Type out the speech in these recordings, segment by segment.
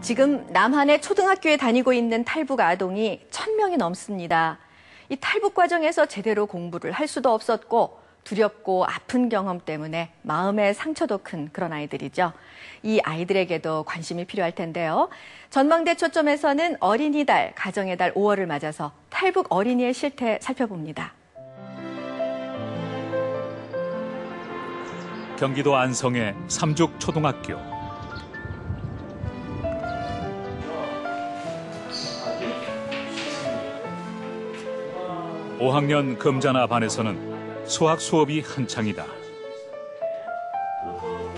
지금 남한의 초등학교에 다니고 있는 탈북 아동이 1,000명이 넘습니다. 이 탈북 과정에서 제대로 공부를 할 수도 없었고 두렵고 아픈 경험 때문에 마음의 상처도 큰 그런 아이들이죠. 이 아이들에게도 관심이 필요할 텐데요. 전망대 초점에서는 어린이달, 가정의 달 5월을 맞아서 탈북 어린이의 실태 살펴봅니다. 경기도 안성의 삼죽 초등학교. 5학년 금자나 반에서는 수학 수업이 한창이다.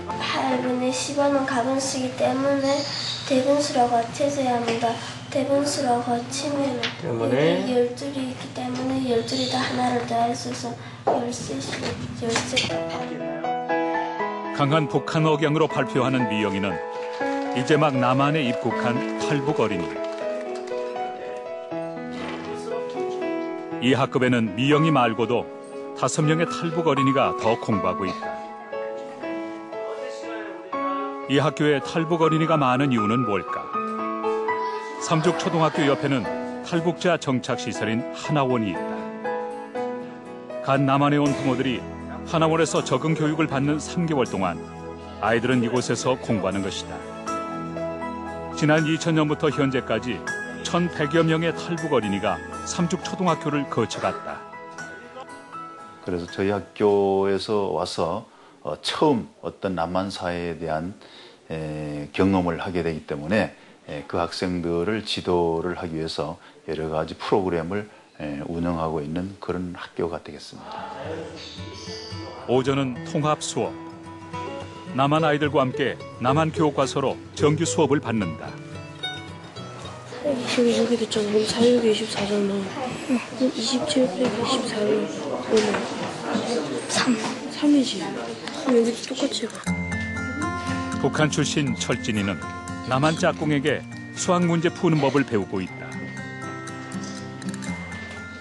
8분의 10원은 가분수이기 때문에 대분수라고 합쳐야 합니다. 대분수라고 합치면 12줄이 있기 때문에 12줄이 다 하나를 더할 수 있어서 13 강한 북한 억양으로 발표하는 미영이는 이제 막 남한에 입국한 탈북 어린이. 이 학급에는 미영이 말고도 5명의 탈북 어린이가 더 공부하고 있다. 이 학교에 탈북 어린이가 많은 이유는 뭘까? 삼죽 초등학교 옆에는 탈북자 정착시설인 하나원이 있다. 간 남한에 온 부모들이 하나원에서 적응 교육을 받는 3개월 동안 아이들은 이곳에서 공부하는 것이다. 지난 2000년부터 현재까지 1,100여 명의 탈북 어린이가 삼죽 초등학교를 거쳐갔다. 그래서 저희 학교에서 와서 처음 어떤 남한 사회에 대한 경험을 하게 되기 때문에 그 학생들을 지도를 하기 위해서 여러 가지 프로그램을 운영하고 있는 그런 학교가 되겠습니다. 오전은 통합 수업. 남한 아이들과 함께 남한 교과서로 정규 수업을 받는다. 22개 됐잖아. 그럼 4, 6에 24잖아. 27 빼기 24는 3이지. 여기 똑같이 해봐. 북한 출신 철진이는 남한 짝꿍에게 수학 문제 푸는 법을 배우고 있다.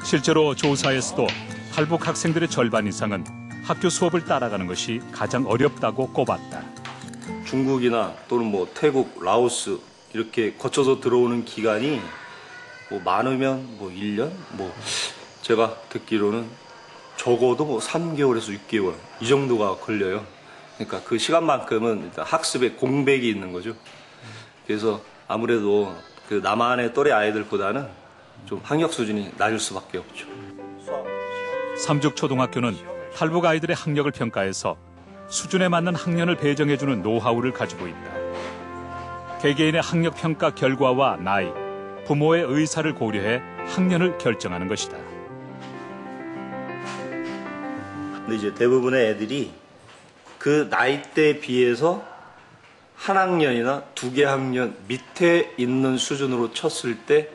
실제로 조사에서도 탈북 학생들의 절반 이상은 학교 수업을 따라가는 것이 가장 어렵다고 꼽았다. 중국이나 또는 태국, 라오스 이렇게 거쳐서 들어오는 기간이 많으면 1년? 제가 듣기로는 적어도 3개월에서 6개월 이 정도가 걸려요. 그러니까 그 시간만큼은 일단 학습에 공백이 있는 거죠. 그래서 아무래도 그 남한의 또래 아이들보다는 좀 학력 수준이 낮을 수밖에 없죠. 삼죽 초등학교는 탈북 아이들의 학력을 평가해서 수준에 맞는 학년을 배정해주는 노하우를 가지고 있다. 개개인의 학력 평가 결과와 나이, 부모의 의사를 고려해 학년을 결정하는 것이다. 근데 이제 대부분의 애들이 그 나이대에 비해서 한 학년이나 2개 학년 밑에 있는 수준으로 쳤을 때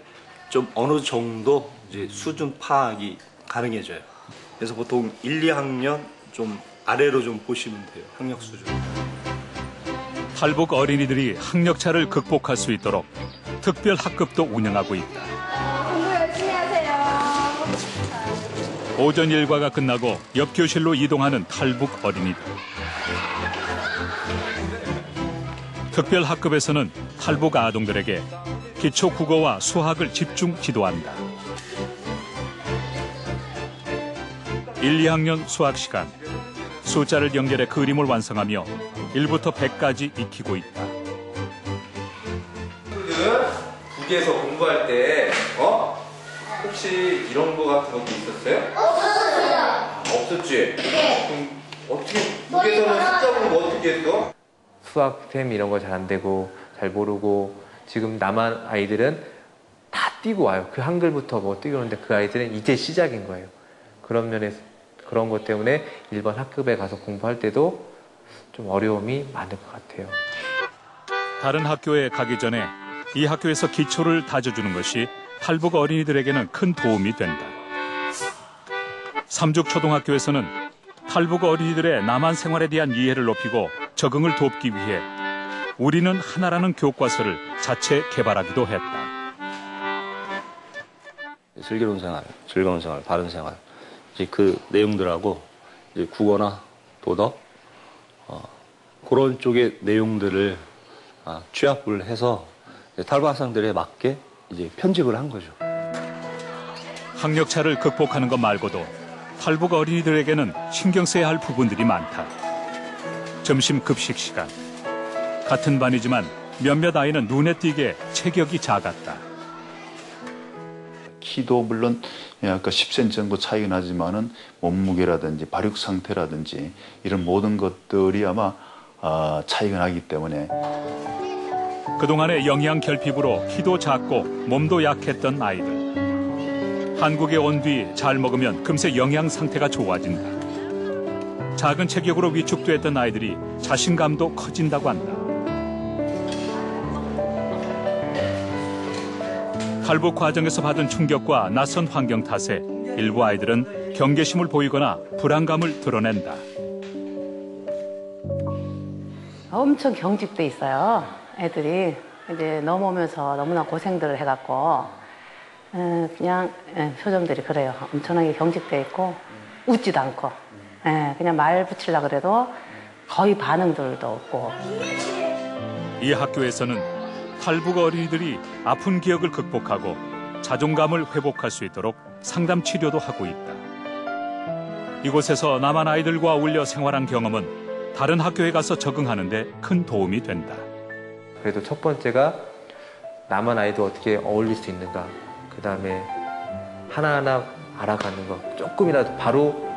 좀 어느 정도 이제 수준 파악이 가능해져요. 그래서 보통 1, 2학년 좀 아래로 좀 보시면 돼요. 학력 수준. 탈북 어린이들이 학력차를 극복할 수 있도록 특별 학급도 운영하고 있다. 공부 열심히 하세요. 오전 일과가 끝나고 옆 교실로 이동하는 탈북 어린이들. 특별 학급에서는 탈북 아동들에게 기초 국어와 수학을 집중 지도한다. 1, 2학년 수학 시간. 숫자를 연결해 그림을 완성하며 1부터 100까지 익히고 있다. 친구들은 북에서 공부할 때 혹시 이런 거 같은 것도 있었어요? 없었어요. 없었지? 네. 그럼 어떻게 북에서는 숫자 공부 어떻게 했어? 수학템 이런 거 잘 안 되고 잘 모르고 지금 남한 아이들은 다 뛰고 와요. 그 한글부터 뛰고 오는데 그 아이들은 이제 시작인 거예요. 그런 면에서 그런 것 때문에 일반 학급에 가서 공부할 때도 좀 어려움이 많을 것 같아요. 다른 학교에 가기 전에 이 학교에서 기초를 다져주는 것이 탈북 어린이들에게는 큰 도움이 된다. 삼죽 초등학교에서는 탈북 어린이들의 남한 생활에 대한 이해를 높이고 적응을 돕기 위해 우리는 하나라는 교과서를 자체 개발하기도 했다. 슬기로운 생활, 즐거운 생활, 바른 생활 이제 그 내용들하고 이제 국어나 도덕 그런 쪽의 내용들을 취합을 해서 탈북 학생들에 맞게 이제 편집을 한 거죠. 학력차를 극복하는 것 말고도 탈북 어린이들에게는 신경 써야 할 부분들이 많다. 점심 급식 시간. 같은 반이지만 몇몇 아이는 눈에 띄게 체격이 작았다. 키도 물론 아까 10cm 정도 차이가 나지만은 몸무게라든지 발육 상태라든지 이런 모든 것들이 아마 차이가 나기 때문에 그동안의 영양 결핍으로 키도 작고 몸도 약했던 아이들. 한국에 온 뒤 잘 먹으면 금세 영양 상태가 좋아진다. 작은 체격으로 위축됐던 아이들이 자신감도 커진다고 한다. 탈북 과정에서 받은 충격과 낯선 환경 탓에 일부 아이들은 경계심을 보이거나 불안감을 드러낸다. 엄청 경직돼 있어요. 애들이 이제 넘어오면서 너무나 고생들을 해갖고 그냥 표정들이 그래요. 엄청나게 경직돼 있고 웃지도 않고 그냥 말 붙이려고 그래도 거의 반응들도 없고. 이 학교에서는 탈북 어린이들이 아픈 기억을 극복하고 자존감을 회복할 수 있도록 상담 치료도 하고 있다. 이곳에서 남한 아이들과 어울려 생활한 경험은 다른 학교에 가서 적응하는 데 큰 도움이 된다. 그래도 첫 번째가 남한 아이도 어떻게 어울릴 수 있는가. 그다음에 하나하나 알아가는 거. 조금이라도 바로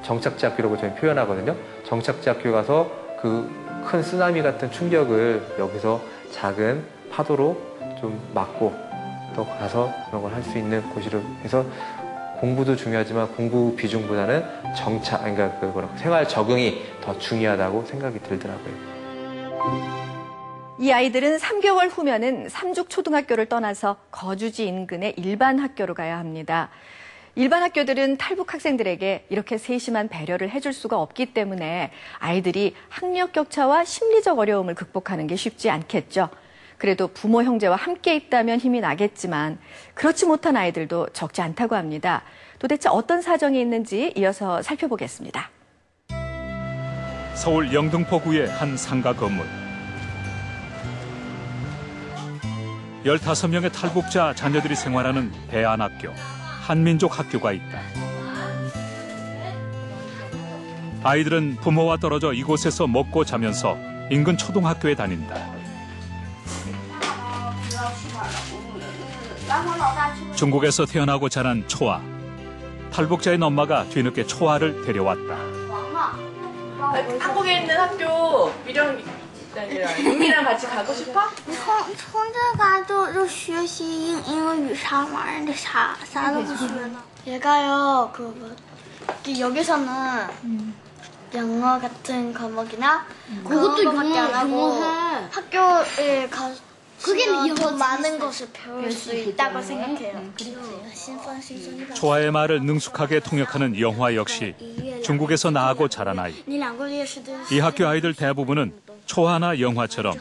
정착지 학교라고 저희 표현하거든요. 정착지 학교 가서 그 큰 쓰나미 같은 충격을 여기서 작은 파도로 좀 막고 또 가서 그런 걸 할 수 있는 곳으로 해서 공부도 중요하지만 공부 비중보다는 정착, 그러니까 생활 적응이 더 중요하다고 생각이 들더라고요. 이 아이들은 3개월 후면은 삼죽초등학교를 떠나서 거주지 인근의 일반 학교로 가야 합니다. 일반 학교들은 탈북 학생들에게 이렇게 세심한 배려를 해줄 수가 없기 때문에 아이들이 학력 격차와 심리적 어려움을 극복하는 게 쉽지 않겠죠. 그래도 부모 형제와 함께 있다면 힘이 나겠지만 그렇지 못한 아이들도 적지 않다고 합니다. 도대체 어떤 사정이 있는지 이어서 살펴보겠습니다. 서울 영등포구의 한 상가 건물. 15명의 탈북자 자녀들이 생활하는 대안학교, 한민족 학교가 있다. 아이들은 부모와 떨어져 이곳에서 먹고 자면서 인근 초등학교에 다닌다. 중국에서 태어나고 자란 초아. 탈북자인 엄마가 뒤늦게 초아를 데려왔다. 한국에 있는 학교 윤미랑 같이 가고 싶어? 从这嘎就学习英语啥玩意儿啥都不学呢. 얘가요 여기서는 영어 같은 과목이나 그것도 거밖에 안 하고 학교에 가서 더 많은 것을 배울 수 있다고 생각해요. 초아의 말을 능숙하게 통역하는 영화 역시 중국에서 나고 자란 아이. 이 학교 아이들 대부분은 초아나 영화처럼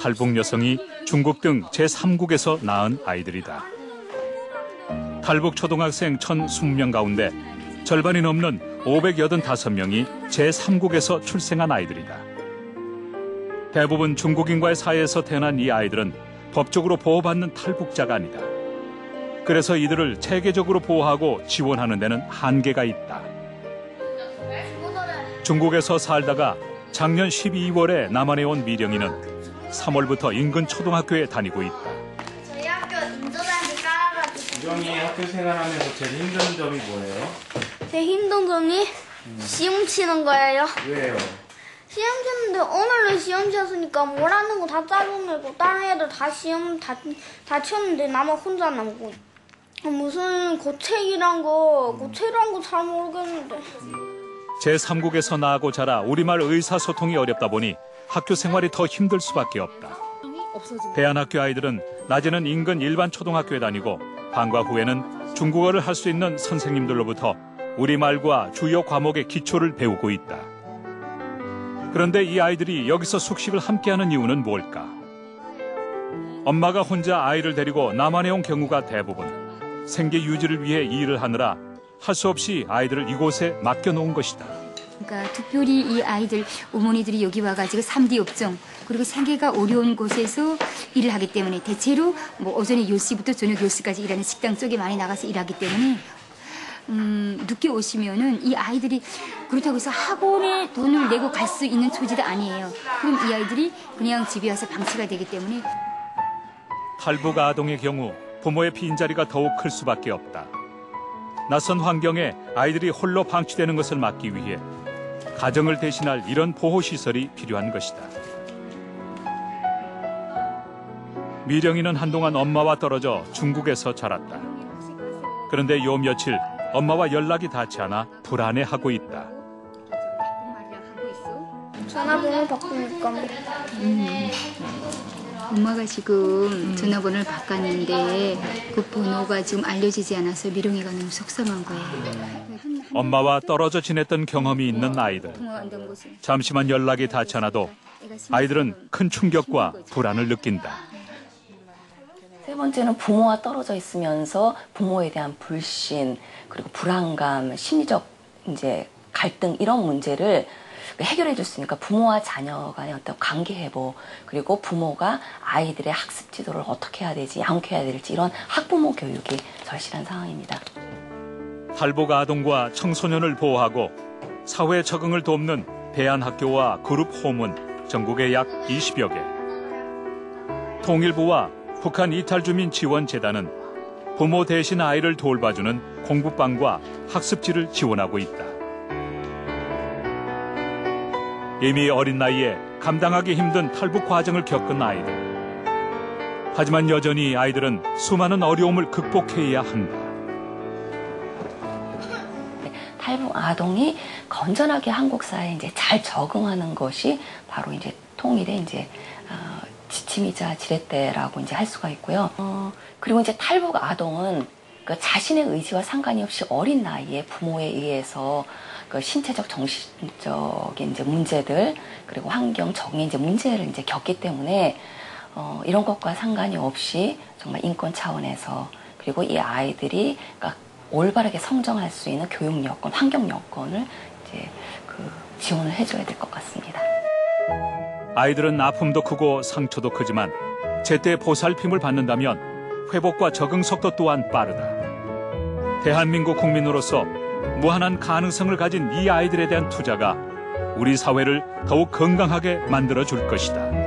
탈북 여성이 중국 등 제3국에서 낳은 아이들이다. 탈북 초등학생 1,020명 가운데 절반이 넘는 585명이 제3국에서 출생한 아이들이다. 대부분 중국인과의 사이에서 태어난 이 아이들은 법적으로 보호받는 탈북자가 아니다. 그래서 이들을 체계적으로 보호하고 지원하는 데는 한계가 있다. 중국에서 살다가 작년 12월에 남한에 온 미령이는 3월부터 인근 초등학교에 다니고 있다. 저희 학교 인도단지 깔아가지고. 미령이 학교 생활하면서 제일 힘든 점이 뭐예요? 제일 힘든 점이 시험 치는 거예요. 왜요? 시험 치는데 오늘은 시험 치었으니까 뭐라는 거 다 짜증내고 다른 애들 다 시험 다 쳤는데 나만 혼자 남고 무슨 고책이란 거 잘 모르겠는데. 제3국에서 나고 자라 우리말 의사소통이 어렵다 보니 학교 생활이 더 힘들 수밖에 없다. 대안학교 아이들은 낮에는 인근 일반 초등학교에 다니고 방과 후에는 중국어를 할 수 있는 선생님들로부터 우리말과 주요 과목의 기초를 배우고 있다. 그런데 이 아이들이 여기서 숙식을 함께하는 이유는 뭘까? 엄마가 혼자 아이를 데리고 남한에 온 경우가 대부분. 생계 유지를 위해 일을 하느라 할 수 없이 아이들을 이곳에 맡겨놓은 것이다. 그러니까 특별히 이 아이들 어머니들이 여기 와가지고 3D 업종 그리고 생계가 어려운 곳에서 일을 하기 때문에 대체로 뭐 오전에 10시부터 저녁 10시까지 일하는 식당 쪽에 많이 나가서 일하기 때문에 늦게 오시면은 이 아이들이 그렇다고 해서 학원에 돈을 내고 갈 수 있는 처지도 아니에요. 그럼 이 아이들이 그냥 집에 와서 방치가 되기 때문에 탈북 아동의 경우 부모의 빈자리가 더욱 클 수밖에 없다. 낯선 환경에 아이들이 홀로 방치되는 것을 막기 위해 가정을 대신할 이런 보호시설이 필요한 것이다. 미령이는 한동안 엄마와 떨어져 중국에서 자랐다. 그런데 요 며칠 엄마와 연락이 닿지 않아 불안해하고 있다. 전화번호 바꾸니까. 엄마가 지금 전화번호를 바꿨는데 그 번호가 지금 알려지지 않아서 미령이가 너무 속상한 거예요. 엄마와 떨어져 지냈던 경험이 있는 아이들. 잠시만 연락이 닿지 않아도 아이들은 큰 충격과 불안을 느낀다. 세 번째는 부모와 떨어져 있으면서 부모에 대한 불신, 그리고 불안감, 심리적 이제 갈등 이런 문제를 해결해 줄 수 있으니까 부모와 자녀 간의 어떤 관계 회복, 그리고 부모가 아이들의 학습 지도를 어떻게 해야 되지, 양육해야 될지 이런 학부모 교육이 절실한 상황입니다. 탈북 아동과 청소년을 보호하고 사회 적응을 돕는 대안학교와 그룹 홈은 전국에 약 20여 개. 통일부와 북한 이탈주민지원재단은 부모 대신 아이를 돌봐주는 공부방과 학습지를 지원하고 있다. 이미 어린 나이에 감당하기 힘든 탈북 과정을 겪은 아이들. 하지만 여전히 아이들은 수많은 어려움을 극복해야 한다. 탈북 아동이 건전하게 한국 사회에 이제 잘 적응하는 것이 바로 이제 통일의 이제 지침이자 지렛대라고 이제 할 수가 있고요. 그리고 이제 탈북 아동은 그 자신의 의지와 상관이 없이 어린 나이에 부모에 의해서 그 신체적, 정신적인 이제 문제들, 그리고 환경 적응의 이제 문제를 이제 겪기 때문에 이런 것과 상관이 없이 정말 인권 차원에서, 그리고 이 아이들이 그러니까 올바르게 성장할 수 있는 교육 여건, 환경 여건을 이제 지원을 해줘야 될 것 같습니다. 아이들은 아픔도 크고 상처도 크지만 제때 보살핌을 받는다면 회복과 적응 속도 또한 빠르다. 대한민국 국민으로서 무한한 가능성을 가진 이 아이들에 대한 투자가 우리 사회를 더욱 건강하게 만들어줄 것이다.